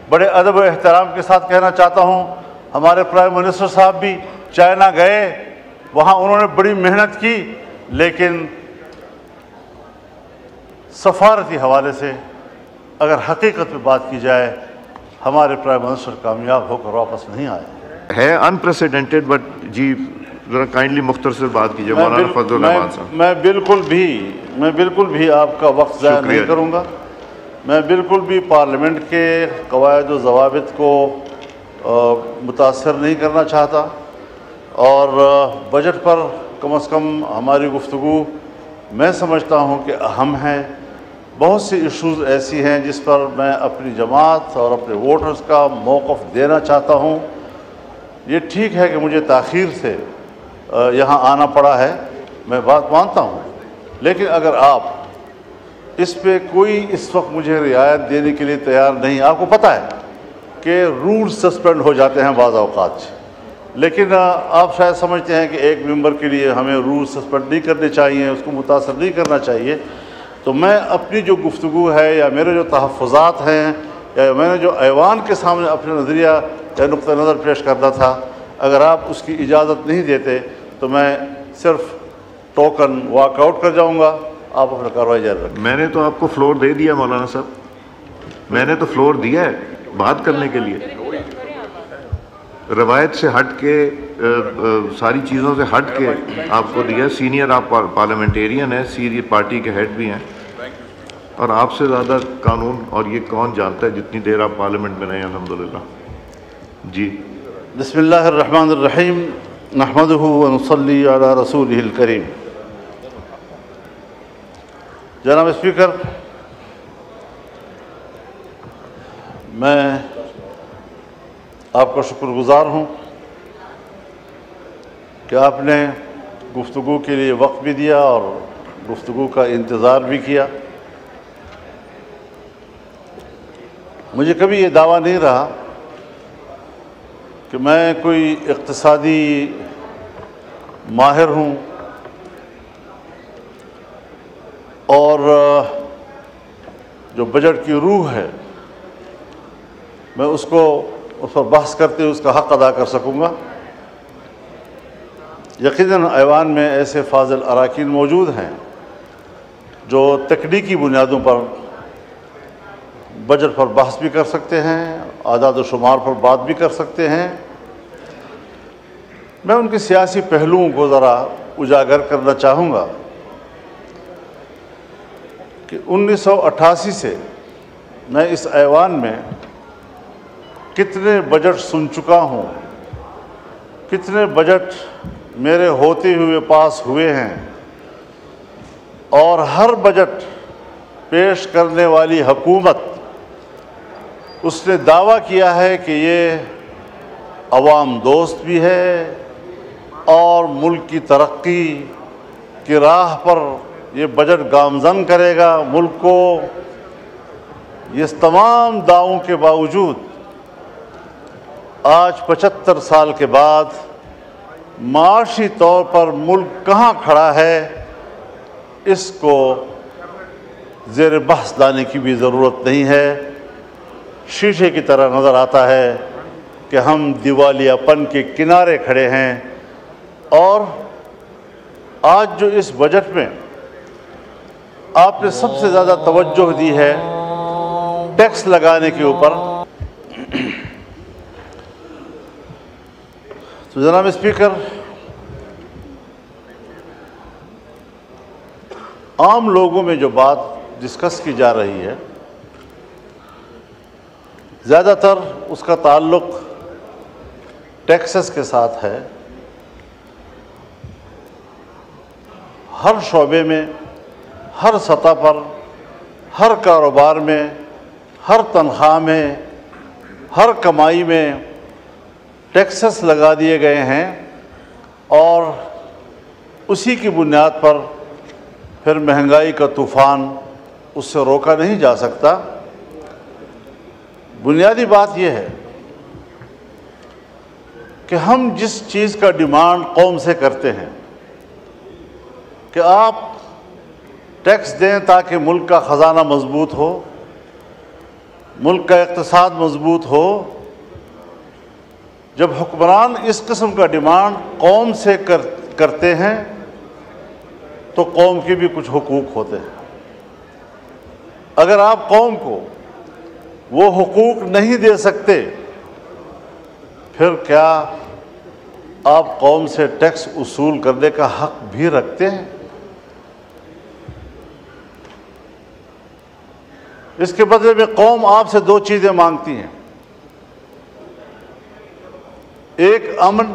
بڑے ادب و احترام کے ساتھ کہنا چاہتا ہوں، ہمارے پرائم منسٹر صاحب بھی چائنا گئے، وہاں انہوں نے بڑی محنت کی، لیکن سفارتی حوالے سے اگر حقیقت پہ بات کی جائے، ہمارے پرائم منسٹر کامیاب ہو کر واپس نہیں آئے ہے انپریسیڈنٹڈ. بٹ جی ذرا کائنڈلی مختصر بات کیجیے مولانا فضل الرحمان صاحب. میں بالکل بھی آپ کا وقت ضائع نہیں کروں گا. میں بالکل بھی پارلیمنٹ کے قواعد و ضوابط کو متاثر نہیں کرنا چاہتا، اور بجٹ پر کم از کم ہماری گفتگو میں سمجھتا ہوں کہ اہم ہے. بہت سی ایشوز ایسی ہیں جس پر میں اپنی جماعت اور اپنے ووٹرز کا موقف دینا چاہتا ہوں. یہ ٹھیک ہے کہ مجھے تاخیر سے یہاں آنا پڑا ہے، میں بات مانتا ہوں، لیکن اگر آپ اس پہ کوئی اس وقت مجھے رعایت دینے کے لیے تیار نہیں، آپ کو پتہ ہے کہ رول سسپینڈ ہو جاتے ہیں بعض اوقات، لیکن آپ شاید سمجھتے ہیں کہ ایک ممبر کے لیے ہمیں رول سسپینڈ نہیں کرنے چاہیے، اس کو متاثر نہیں کرنا چاہیے. تو میں اپنی جو گفتگو ہے یا میرے جو تحفظات ہیں یا میں نے جو ایوان کے سامنے اپنا نظریہ یا نقطہ نظر پیش کرنا تھا، اگر آپ اس کی اجازت نہیں دیتے تو میں صرف ٹوکن واک آؤٹ کر جاؤں گا. آپ اپنا کارروائی جاری رکھیں. میں نے تو آپ کو فلور دے دیا مولانا صاحب، میں نے تو فلور دیا ہے بات کرنے کے لیے. روایت سے ہٹ کے ساری چیزوں سے ہٹ کے آپ کو دیا. سینئر آپ پارلیمنٹیرین ہیں، سینئر پارٹی کے ہیڈ بھی ہیں، اور آپ سے زیادہ قانون اور یہ کون جانتا ہے جتنی دیر آپ پارلیمنٹ میں رہے ہیں الحمدللہ. جی بسم اللہ الرحمن الرحیم، نحمدہ ونصلی علی رسولہ الکریم. جناب اسپیکر، میں آپ کا شکر گزار ہوں کہ آپ نے گفتگو کے لیے وقت بھی دیا اور گفتگو کا انتظار بھی کیا. مجھے کبھی یہ دعویٰ نہیں رہا کہ میں کوئی اقتصادی ماہر ہوں اور جو بجٹ کی روح ہے میں اس پر بحث کرتے ہوئے اس کا حق ادا کر سکوں گا. یقیناً ایوان میں ایسے فاضل اراکین موجود ہیں جو تکنیکی بنیادوں پر بجٹ پر بحث بھی کر سکتے ہیں، اعداد و شمار پر بات بھی کر سکتے ہیں. میں ان کے سیاسی پہلوؤں کو ذرا اجاگر کرنا چاہوں گا کہ 1988 سے میں اس ایوان میں کتنے بجٹ سن چکا ہوں، کتنے بجٹ میرے ہوتے ہوئے پاس ہوئے ہیں، اور ہر بجٹ پیش کرنے والی حکومت اس نے دعویٰ کیا ہے کہ یہ عوام دوست بھی ہے اور ملک کی ترقی کی راہ پر یہ بجٹ گامزن کرے گا ملک کو. اس تمام دعووں کے باوجود آج 75 سال کے بعد معاشی طور پر ملک کہاں کھڑا ہے، اس کو زیر بحث لانے کی بھی ضرورت نہیں ہے. شیشے کی طرح نظر آتا ہے کہ ہم دیوالیہ پن کے کنارے کھڑے ہیں. اور آج جو اس بجٹ میں آپ نے سب سے زیادہ توجہ دی ہے ٹیکس لگانے کے اوپر، تو جناب اسپیکر، عام لوگوں میں جو بات ڈسکس کی جا رہی ہے زیادہ تر اس کا تعلق ٹیکسز کے ساتھ ہے. ہر شعبے میں، ہر سطح پر، ہر کاروبار میں، ہر تنخواہ میں، ہر کمائی میں ٹیکسز لگا دیے گئے ہیں، اور اسی کی بنیاد پر پھر مہنگائی کا طوفان اس سے روکا نہیں جا سکتا. بنیادی بات یہ ہے کہ ہم جس چیز کا ڈیمانڈ قوم سے کرتے ہیں کہ آپ ٹیکس دیں تاکہ ملک کا خزانہ مضبوط ہو، ملک کا اقتصاد مضبوط ہو، جب حکمران اس قسم کا ڈیمانڈ قوم سے کرتے ہیں تو قوم کے بھی کچھ حقوق ہوتے ہیں۔ اگر آپ قوم کو وہ حقوق نہیں دے سکتے، پھر کیا آپ قوم سے ٹیکس وصول کرنے کا حق بھی رکھتے ہیں؟ اس کے بدلے میں قوم آپ سے دو چیزیں مانگتی ہیں، ایک امن،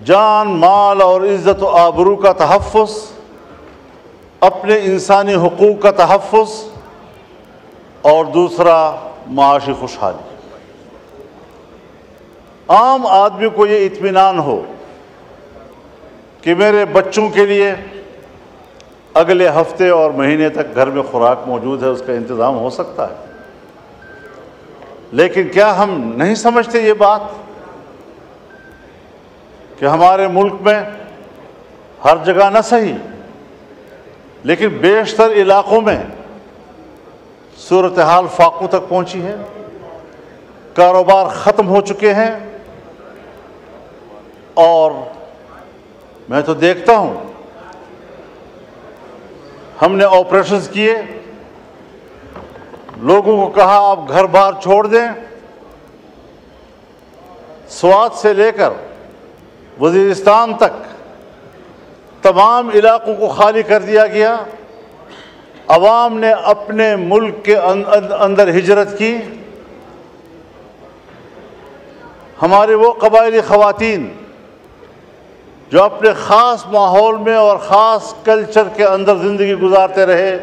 جان، مال اور عزت و آبرو کا تحفظ، اپنے انسانی حقوق کا تحفظ، اور دوسرا معاشی خوشحالی۔ عام آدمی کو یہ اطمینان ہو کہ میرے بچوں کے لیے اگلے ہفتے اور مہینے تک گھر میں خوراک موجود ہے، اس کا انتظام ہو سکتا ہے۔ لیکن کیا ہم نہیں سمجھتے یہ بات کہ ہمارے ملک میں ہر جگہ نہ صحیح لیکن بیشتر علاقوں میں صورتحال فاقوں تک پہنچی ہے، کاروبار ختم ہو چکے ہیں، اور میں تو دیکھتا ہوں ہم نے آپریشنز کیے، لوگوں کو کہا آپ گھر بار چھوڑ دیں، سوات سے لے کر وزیرستان تک تمام علاقوں کو خالی کر دیا گیا، عوام نے اپنے ملک کے اندر ہجرت کی۔ ہمارے وہ قبائلی خواتین جو اپنے خاص ماحول میں اور خاص کلچر کے اندر زندگی گزارتے رہے،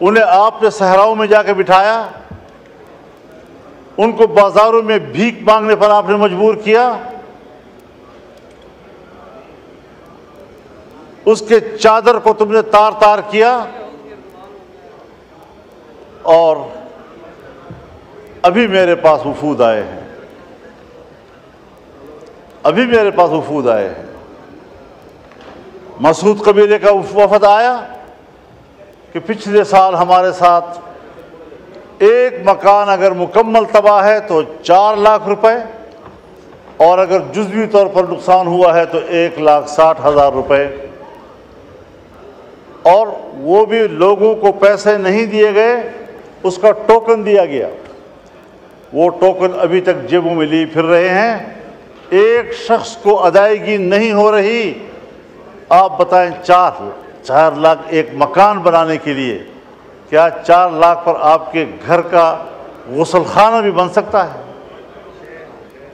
انہیں آپ نے صحراؤں میں جا کے بٹھایا، ان کو بازاروں میں بھیک مانگنے پر آپ نے مجبور کیا، اس کے چادر کو تم نے تار تار کیا، اور ابھی میرے پاس وفود آئے ہیں، مسعود قبیلے کا وفد آیا کہ پچھلے سال ہمارے ساتھ ایک مکان اگر مکمل تباہ ہے تو 4 لاکھ روپے، اور اگر جزوی طور پر نقصان ہوا ہے تو 1,60,000 روپے، اور وہ بھی لوگوں کو پیسے نہیں دیے گئے، اس کا ٹوکن دیا گیا، وہ ٹوکن ابھی تک جیبوں میں لیے پھر رہے ہیں، ایک شخص کو ادائیگی نہیں ہو رہی۔ آپ بتائیں 4 لاکھ ایک مکان بنانے کے لیے، کیا 4 لاکھ پر آپ کے گھر کا غسل خانہ بھی بن سکتا ہے؟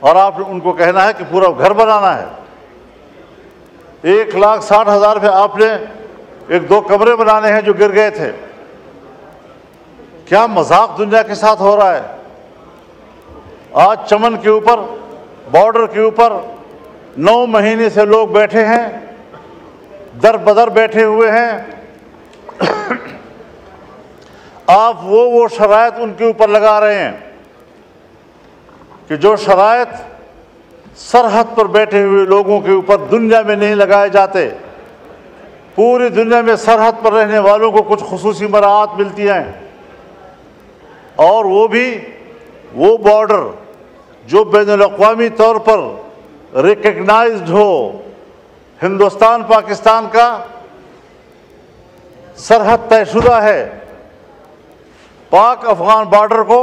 اور آپ نے ان کو کہنا ہے کہ پورا گھر بنانا ہے۔ 1,60,000 پہ آپ نے 1-2 کمرے بنانے ہیں جو گر گئے تھے۔ کیا مذاق دنیا کے ساتھ ہو رہا ہے؟ آج چمن کے اوپر، بارڈر کے اوپر 9 مہینے سے لوگ بیٹھے ہیں، در بدر بیٹھے ہوئے ہیں، آپ وہ شرائط ان کے اوپر لگا رہے ہیں کہ جو شرائط سرحد پر بیٹھے ہوئے لوگوں کے اوپر دنیا میں نہیں لگائے جاتے۔ پوری دنیا میں سرحد پر رہنے والوں کو کچھ خصوصی مراعات ملتی ہیں، اور وہ بھی وہ بارڈر جو بین الاقوامی طور پر ریکگنائزڈ ہو۔ ہندوستان پاکستان کا سرحد طے شدہ ہے، پاک افغان بارڈر کو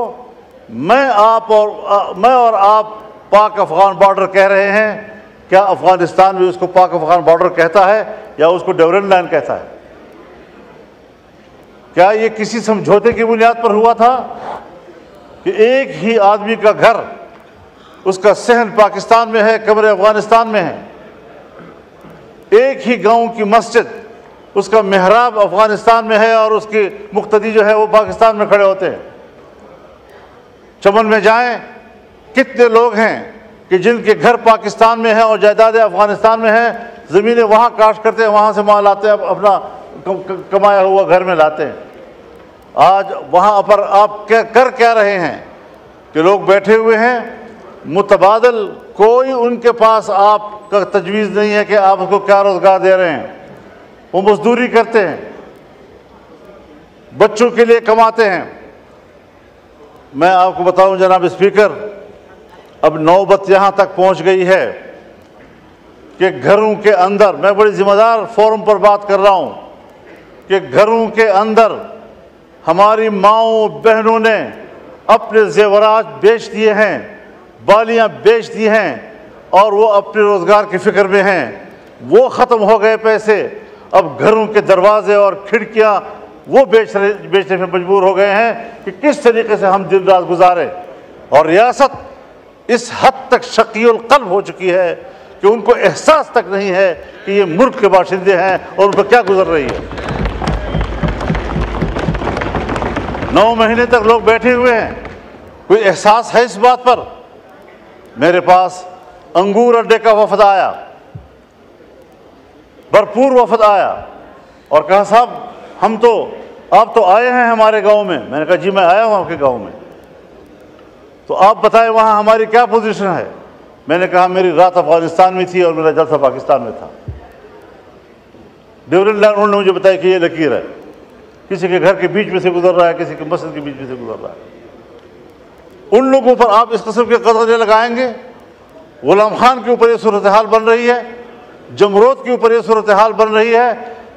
میں اور آپ پاک افغان بارڈر کہہ رہے ہیں، کیا افغانستان بھی اس کو پاک افغان بارڈر کہتا ہے یا اس کو ڈیورنڈ لائن کہتا ہے؟ کیا یہ کسی سمجھوتے کی بنیاد پر ہوا تھا کہ ایک ہی آدمی کا گھر، اس کا صحن پاکستان میں ہے، کمرے افغانستان میں ہیں، ایک ہی گاؤں کی مسجد، اس کا محراب افغانستان میں ہے اور اس کی مقتدی جو ہے وہ پاکستان میں کھڑے ہوتے ہیں؟ چمن میں جائیں، کتنے لوگ ہیں کہ جن کے گھر پاکستان میں ہیں اور جائیدادیں افغانستان میں ہیں، زمینیں وہاں کاشت کرتے ہیں، وہاں سے مال لاتے ہیں، اپنا کمایا ہوا گھر میں لاتے ہیں۔ آج وہاں پر آپ کر کیا رہے ہیں کہ لوگ بیٹھے ہوئے ہیں، متبادل کوئی ان کے پاس آپ کا تجویز نہیں ہے کہ آپ اس کو کیا روزگار دے رہے ہیں، وہ مزدوری کرتے ہیں۔ بچوں کے لیے کماتے ہیں۔ میں آپ کو بتاؤں جناب اسپیکر، اب نوبت یہاں تک پہنچ گئی ہے کہ گھروں کے اندر، میں بڑی ذمہ دار فورم پر بات کر رہا ہوں، کہ گھروں کے اندر ہماری ماؤں بہنوں نے اپنے زیورات بیچ دیے ہیں، بالیاں بیچ دی ہیں، اور وہ اپنے روزگار کی فکر میں ہیں۔ وہ ختم ہو گئے پیسے، اب گھروں کے دروازے اور کھڑکیاں وہ بیچنے میں مجبور ہو گئے ہیں کہ کس طریقے سے ہم دن رات گزاریں۔ اور ریاست اس حد تک شقی القلب ہو چکی ہے کہ ان کو احساس تک نہیں ہے کہ یہ ملک کے باشندے ہیں اور ان پر کیا گزر رہی ہے۔ 9 مہینے تک لوگ بیٹھے ہوئے ہیں، کوئی احساس ہے اس بات پر؟ میرے پاس انگور اڈے کا وفد آیا، بھرپور وفد آیا، اور کہا صاحب آپ تو آئے ہیں ہمارے گاؤں میں۔ میں نے کہا جی میں آیا ہوں آپ کے گاؤں میں، تو آپ بتائیں وہاں ہماری کیا پوزیشن ہے؟ میں نے کہا میری رات افغانستان میں تھی اور میرا جلسہ پاکستان میں تھا۔ ڈیورنڈ لائن انہوں نے مجھے بتایا کہ یہ لکیر ہے، کسی کے گھر کے بیچ میں سے گزر رہا ہے، کسی کے مسجد کے بیچ میں سے گزر رہا ہے۔ ان لوگوں پر آپ اس قسم کے قدغنے لگائیں گے؟ غلام خان کے اوپر یہ صورتحال بن رہی ہے، جمرود کے اوپر یہ صورتحال بن رہی ہے۔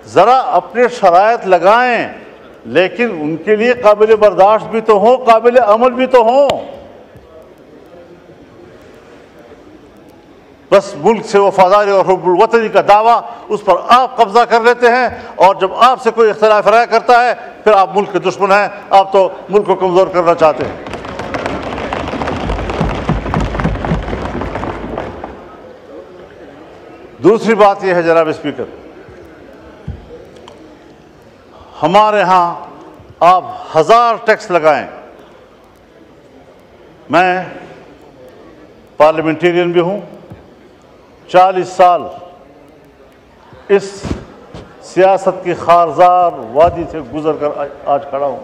ذرا اپنے شرائط لگائیں، لیکن ان کے لیے قابل برداشت بھی تو ہوں، قابل عمل بھی تو ہوں۔ بس ملک سے وفاداری اور حب الوطنی کا دعویٰ، اس پر آپ قبضہ کر لیتے ہیں، اور جب آپ سے کوئی اختلاف رائے کرتا ہے پھر آپ ملک کے دشمن ہیں، آپ تو ملک کو کمزور کرنا چاہتے ہیں۔ دوسری بات یہ ہے جناب اسپیکر، ہمارے ہاں آپ 1000 ٹیکس لگائیں، میں پارلیمنٹیرین بھی ہوں، 40 سال اس سیاست کی خارزار وادی سے گزر کر آج کھڑا ہوں۔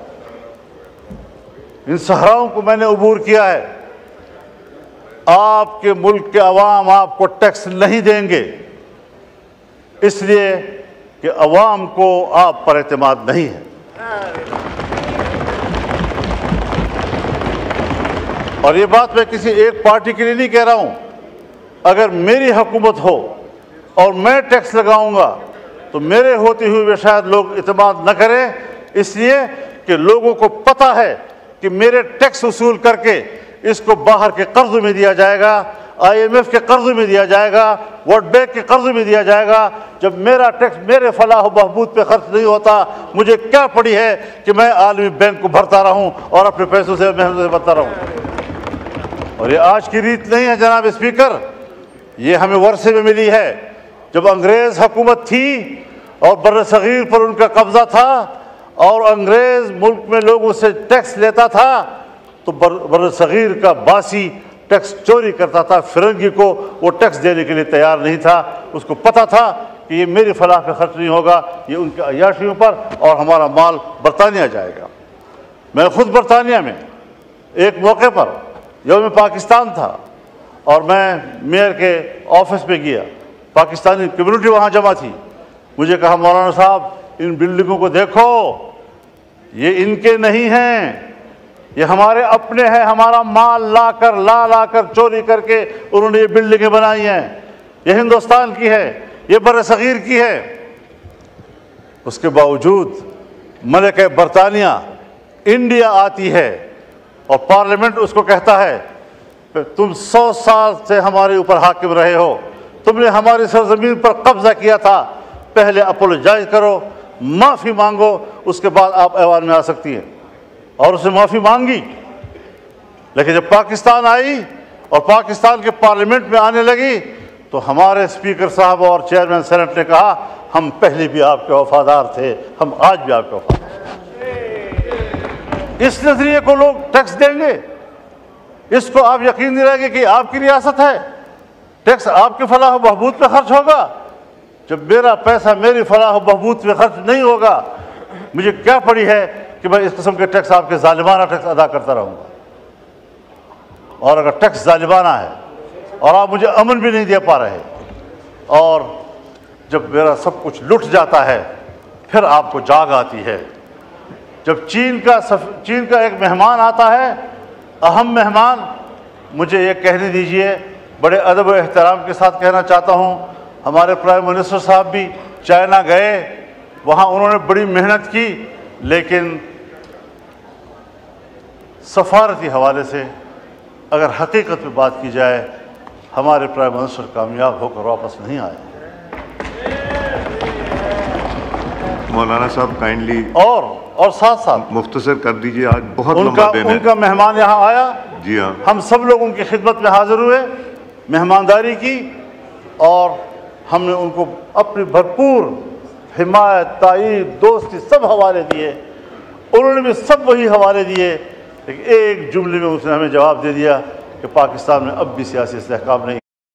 ان صحراؤں کو میں نے عبور کیا ہے۔ آپ کے ملک کے عوام آپ کو ٹیکس نہیں دیں گے، اس لیے کہ عوام کو آپ پر اعتماد نہیں ہے۔ اور یہ بات میں کسی ایک پارٹی کے لیے نہیں کہہ رہا ہوں۔ اگر میری حکومت ہو اور میں ٹیکس لگاؤں گا تو میرے ہوتے ہوئے بھی شاید لوگ اعتماد نہ کریں، اس لیے کہ لوگوں کو پتہ ہے کہ میرے ٹیکس وصول کر کے اس کو باہر کے قرض میں دیا جائے گا، IMF کے قرض میں دیا جائے گا، ورلڈ بینک کے قرض میں دیا جائے گا۔ جب میرا ٹیکس میرے فلاح و بہبود پہ خرچ نہیں ہوتا، مجھے کیا پڑی ہے کہ میں عالمی بینک کو بھرتا رہوں اور اپنے پیسوں سے محنت سے بھرتا رہوں۔ اور یہ آج کی ریت نہیں ہے جناب اسپیکر، یہ ہمیں ورثے میں ملی ہے۔ جب انگریز حکومت تھی اور بر صغیر پر ان کا قبضہ تھا اور انگریز ملک میں لوگوں سے ٹیکس لیتا تھا تو بر صغیر کا باسی ٹیکس چوری کرتا تھا، فرنگی کو وہ ٹیکس دینے کے لیے تیار نہیں تھا۔ اس کو پتہ تھا کہ یہ میری فلاح پہ خرچ نہیں ہوگا، یہ ان کے عیاشیوں پر، اور ہمارا مال برطانیہ جائے گا۔ میں خود برطانیہ میں ایک موقع پر یوم پاکستان تھا اور میں میئر کے آفس میں گیا، پاکستانی کمیونٹی وہاں جمع تھی۔ مجھے کہا مولانا صاحب ان بلڈنگوں کو دیکھو، یہ ان کے نہیں ہیں، یہ ہمارے اپنے ہیں، ہمارا مال لا کر چوری کر کے انہوں نے یہ بلڈنگیں بنائی ہیں، یہ ہندوستان کی ہے، یہ بر صغیر کی ہے۔ اس کے باوجود ملکہ برطانیہ انڈیا آتی ہے اور پارلیمنٹ اس کو کہتا ہے تم 100 سال سے ہمارے اوپر حاکم رہے ہو، تم نے ہماری سرزمین پر قبضہ کیا تھا، پہلے اپولوجائز کرو، معافی مانگو، اس کے بعد آپ ایوان میں آ سکتی ہیں۔ اور اس نے معافی مانگی، لیکن جب پاکستان آئی اور پاکستان کے پارلیمنٹ میں آنے لگی تو ہمارے اسپیکر صاحب اور چیئرمین سینٹ نے کہا ہم پہلے بھی آپ کے وفادار تھے، ہم آج بھی آپ کے وفادار ہیں۔ اس نظریے کو لوگ ٹیکس دیں گے، اس کو آپ یقین دلائیں گے کہ آپ کی ریاست ہے، ٹیکس آپ کے فلاح و بہبود پہ خرچ ہوگا؟ جب میرا پیسہ میری فلاح و بہبود پہ خرچ نہیں ہوگا، مجھے کیا پڑی ہے کہ میں اس قسم کے ٹیکس آپ کے ظالمانہ ٹیکس ادا کرتا رہوں گا؟ اور اگر ٹیکس ظالمانہ ہے اور آپ مجھے امن بھی نہیں دے پا رہے، اور جب میرا سب کچھ لٹ جاتا ہے پھر آپ کو جاگ آتی ہے جب چین کا ایک مہمان آتا ہے، اہم مہمان، مجھے یہ کہنے دیجئے، بڑے ادب و احترام کے ساتھ کہنا چاہتا ہوں، ہمارے پرائم منسٹر صاحب بھی چائنا گئے، وہاں انہوں نے بڑی محنت کی، لیکن سفارتی حوالے سے اگر حقیقت پہ بات کی جائے، ہمارے پرائم منسٹر کامیاب ہو کر واپس نہیں آئے۔ مولانا صاحب کائنڈلی اور ساتھ ساتھ مختصر کر دیجئے، آج بہت لمبا دن ہے۔ ان کا مہمان یہاں آیا، جی ہاں، ہم سب لوگ ان کی خدمت میں حاضر ہوئے، مہمانداری کی، اور ہم نے ان کو اپنی بھرپور حمایت، تائید، دوستی سب حوالے دیے، انہوں نے بھی سب وہی حوالے دیے، لیکن ایک جملے میں اس نے ہمیں جواب دے دیا کہ پاکستان میں اب بھی سیاسی استحکام نہیں